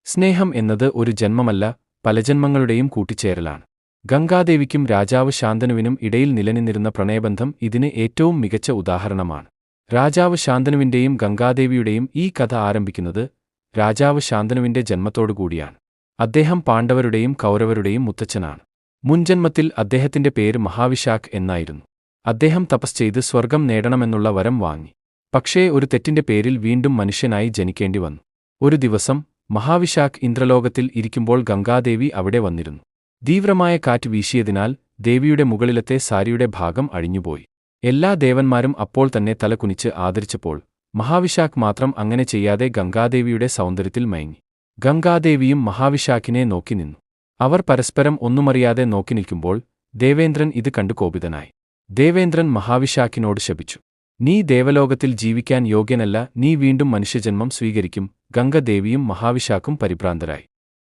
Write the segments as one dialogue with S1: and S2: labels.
S1: സ്നേഹം എന്നത് ഒരു ജന്മമല്ല, പല ജന്മങ്ങളുടെയും കൂട്ടിച്ചേരലാണ്. ഗംഗാദേവിക്കും രാജാവ് ശാന്തനുവിനും ഇടയിൽ നിലനിന്നിരുന്ന പ്രണയബന്ധം ഇതിന് ഏറ്റവും മികച്ച ഉദാഹരണമാണ്. രാജാവ് ശാന്തനുവിന്റെയും ഗംഗാദേവിയുടെയും ഈ കഥ ആരംഭിക്കുന്നത് രാജാവ് ശാന്തനുവിന്റെ ജന്മത്തോടുകൂടിയാണ്. അദ്ദേഹം പാണ്ഡവരുടെയും കൗരവരുടെയും മുത്തച്ഛനാണ്. മുൻജന്മത്തിൽ അദ്ദേഹത്തിന്റെ പേര് മഹാവിശാഖ് എന്നായിരുന്നു. അദ്ദേഹം തപസ് ചെയ്ത് സ്വർഗം നേടണമെന്നുള്ള വരം വാങ്ങി. പക്ഷേ ഒരു തെറ്റിന്റെ പേരിൽ വീണ്ടും മനുഷ്യനായി ജനിക്കേണ്ടി വന്നു. ഒരു ദിവസം മഹാവിശാഖ് ഇന്ദ്രലോകത്തിൽ ഇരിക്കുമ്പോൾ ഗംഗാദേവി അവിടെ വന്നിരുന്നു. തീവ്രമായ കാറ്റ് വീശിയതിനാൽ ദേവിയുടെ മുകളിലത്തെ സാരിയുടെ ഭാഗം അഴിഞ്ഞുപോയി. എല്ലാ ദേവന്മാരും അപ്പോൾ തന്നെ തല കുനിച്ച് ആദരിച്ചപ്പോൾ മഹാവിശാഖ് മാത്രം അങ്ങനെ ചെയ്യാതെ ഗംഗാദേവിയുടെ സൗന്ദര്യത്തിൽ മയങ്ങി. ഗംഗാദേവിയും മഹാവിശാഖിനെ നോക്കി നിന്നു. അവർ പരസ്പരം ഒന്നുമറിയാതെ നോക്കി നിൽക്കുമ്പോൾ ദേവേന്ദ്രൻ ഇത് കണ്ടു കോപിതനായി. ദേവേന്ദ്രൻ മഹാവിശാഖിനോട് ശപിച്ചു, "നീ ദേവലോകത്തിൽ ജീവിക്കാൻ യോഗ്യനല്ല, നീ വീണ്ടും മനുഷ്യജന്മം സ്വീകരിക്കും." ഗംഗാദേവിയും മഹാവിശാഖും പരിഭ്രാന്തരായി.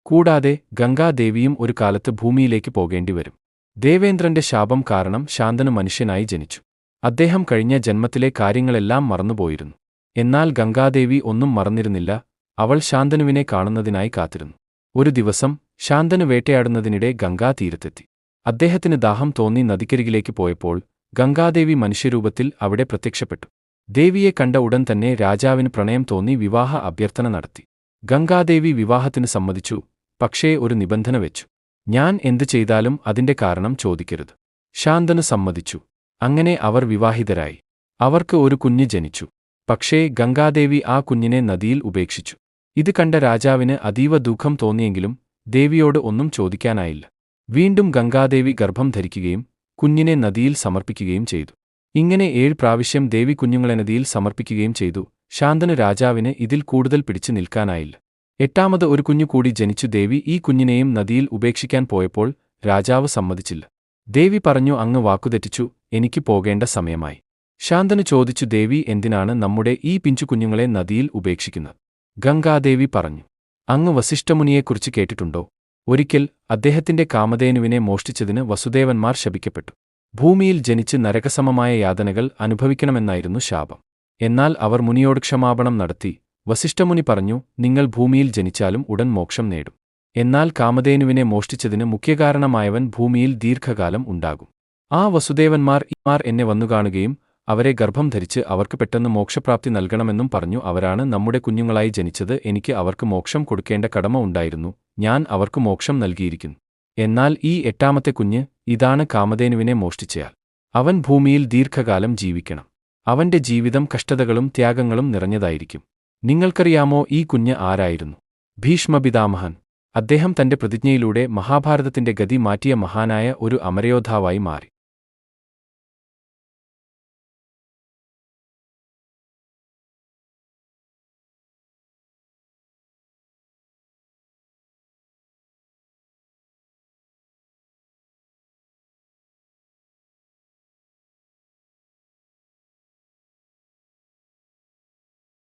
S1: കൂടാതെ ഗംഗാദേവിയും ഒരു കാലത്ത് ഭൂമിയിലേക്ക് പോകേണ്ടിവരും. ദേവേന്ദ്രന്റെ ശാപം കാരണം ശാന്തനു മനുഷ്യനായി ജനിച്ചു. അദ്ദേഹം കഴിഞ്ഞ ജന്മത്തിലെ കാര്യങ്ങളെല്ലാം മറന്നുപോയിരുന്നു. എന്നാൽ ഗംഗാദേവി ഒന്നും മറന്നിരുന്നില്ല. അവൾ ശാന്തനുവിനെ കാണുന്നതിനായി കാത്തിരുന്നു. ഒരു ദിവസം ശാന്തനു വേട്ടയാടുന്നതിനിടെ ഗംഗാ തീരത്തെത്തി. അദ്ദേഹത്തിന് ദാഹം തോന്നി നദിക്കരികിലേക്ക് പോയപ്പോൾ ഗംഗാദേവി മനുഷ്യരൂപത്തിൽ അവിടെ പ്രത്യക്ഷപ്പെട്ടു. ദേവിയെ കണ്ട ഉടൻ തന്നെ രാജാവിന് പ്രണയം തോന്നി വിവാഹ അഭ്യർത്ഥന നടത്തി. ഗംഗാദേവി വിവാഹത്തിന് സമ്മതിച്ചു. പക്ഷേ ഒരു നിബന്ധന വെച്ചു, "ഞാൻ എന്തു ചെയ്താലും അതിന്റെ കാരണം ചോദിക്കരുത്." ശാന്തനു സമ്മതിച്ചു. അങ്ങനെ അവർ വിവാഹിതരായി. അവർക്ക് ഒരു കുഞ്ഞ് ജനിച്ചു. പക്ഷേ ഗംഗാദേവി ആ കുഞ്ഞിനെ നദിയിൽ ഉപേക്ഷിച്ചു. ഇത് കണ്ട രാജാവിന് അതീവ ദുഃഖം തോന്നിയെങ്കിലും ദേവിയോട് ഒന്നും ചോദിക്കാനായില്ല. വീണ്ടും ഗംഗാദേവി ഗർഭം ധരിക്കുകയും കുഞ്ഞിനെ നദിയിൽ സമർപ്പിക്കുകയും ചെയ്തു. ഇങ്ങനെ 7 പ്രാവശ്യം ദേവി കുഞ്ഞുങ്ങളെ നദിയിൽ സമർപ്പിക്കുകയും ചെയ്തു. ശാന്തനു രാജാവിന് ഇതിൽ കൂടുതൽ പിടിച്ചു നിൽക്കാനായില്ല. 8ാമത് ഒരു കുഞ്ഞു കൂടി ജനിച്ചു. ദേവി ഈ കുഞ്ഞിനെയും നദിയിൽ ഉപേക്ഷിക്കാൻ പോയപ്പോൾ രാജാവ് സമ്മതിച്ചില്ല. ദേവി പറഞ്ഞു, "അങ്ങ് വാക്കുതെറ്റിച്ചു, എനിക്ക് പോകേണ്ട സമയമായി." ശാന്തനു ചോദിച്ചു, "ദേവി എന്തിനാണ് നമ്മുടെ ഈ പിഞ്ചു കുഞ്ഞുങ്ങളെ നദിയിൽ ഉപേക്ഷിക്കുന്നത്?" ഗംഗാദേവി പറഞ്ഞു, "അങ്ങ് വസിഷ്ഠമുനിയെക്കുറിച്ച് കേട്ടിട്ടുണ്ടോ? ഒരിക്കൽ അദ്ദേഹത്തിന്റെ കാമധേനുവിനെ മോഷ്ടിച്ചതിന് വസുദേവന്മാർ ശപിക്കപ്പെട്ടു. ഭൂമിയിൽ ജനിച്ച് നരകസമമായ യാതനകൾ അനുഭവിക്കണമെന്നായിരുന്നു ശാപം. എന്നാൽ അവർ മുനിയോട് ക്ഷമാപണം നടത്തി. വസിഷ്ഠമുനി പറഞ്ഞു, "നിങ്ങൾ ഭൂമിയിൽ ജനിച്ചാലും ഉടൻ മോക്ഷം നേടും. എന്നാൽ കാമധേനുവിനെ മോഷ്ടിച്ചതിന് മുഖ്യകാരണമായവൻ ഭൂമിയിൽ ദീർഘകാലം ഉണ്ടാകും. ആ വസുദേവന്മാർ എന്നെ വന്നുകാണുകയും അവരെ ഗർഭം ധരിച്ച് അവർക്ക് പെട്ടെന്ന് മോക്ഷപ്രാപ്തി നൽകണമെന്നും പറഞ്ഞു. അവരാണ് നമ്മുടെ കുഞ്ഞുങ്ങളായി ജനിച്ചത്. എനിക്ക് അവർക്ക് മോക്ഷം കൊടുക്കേണ്ട കടമ ഉണ്ടായിരുന്നു. ഞാൻ അവർക്ക് മോക്ഷം നൽകിയിരിക്കുന്നു. എന്നാൽ ഈ 8ാമത്തെ കുഞ്ഞ്, ഇതാണ് കാമധേനുവിനെ മോഷ്ടിച്ചയാൾ. അവൻ ഭൂമിയിൽ ദീർഘകാലം ജീവിക്കണം. അവന്റെ ജീവിതം കഷ്ടതകളും ത്യാഗങ്ങളും നിറഞ്ഞതായിരിക്കും. നിങ്ങൾക്കറിയാമോ ഈ കുഞ്ഞ് ആരായിരുന്നു? ഭീഷ്മപിതാമഹൻ. അദ്ദേഹം തന്റെ പ്രതിജ്ഞയിലൂടെ മഹാഭാരതത്തിന്റെ ഗതി മാറ്റിയ മഹാനായ ഒരു അമരയോദ്ധാവായി മാറി.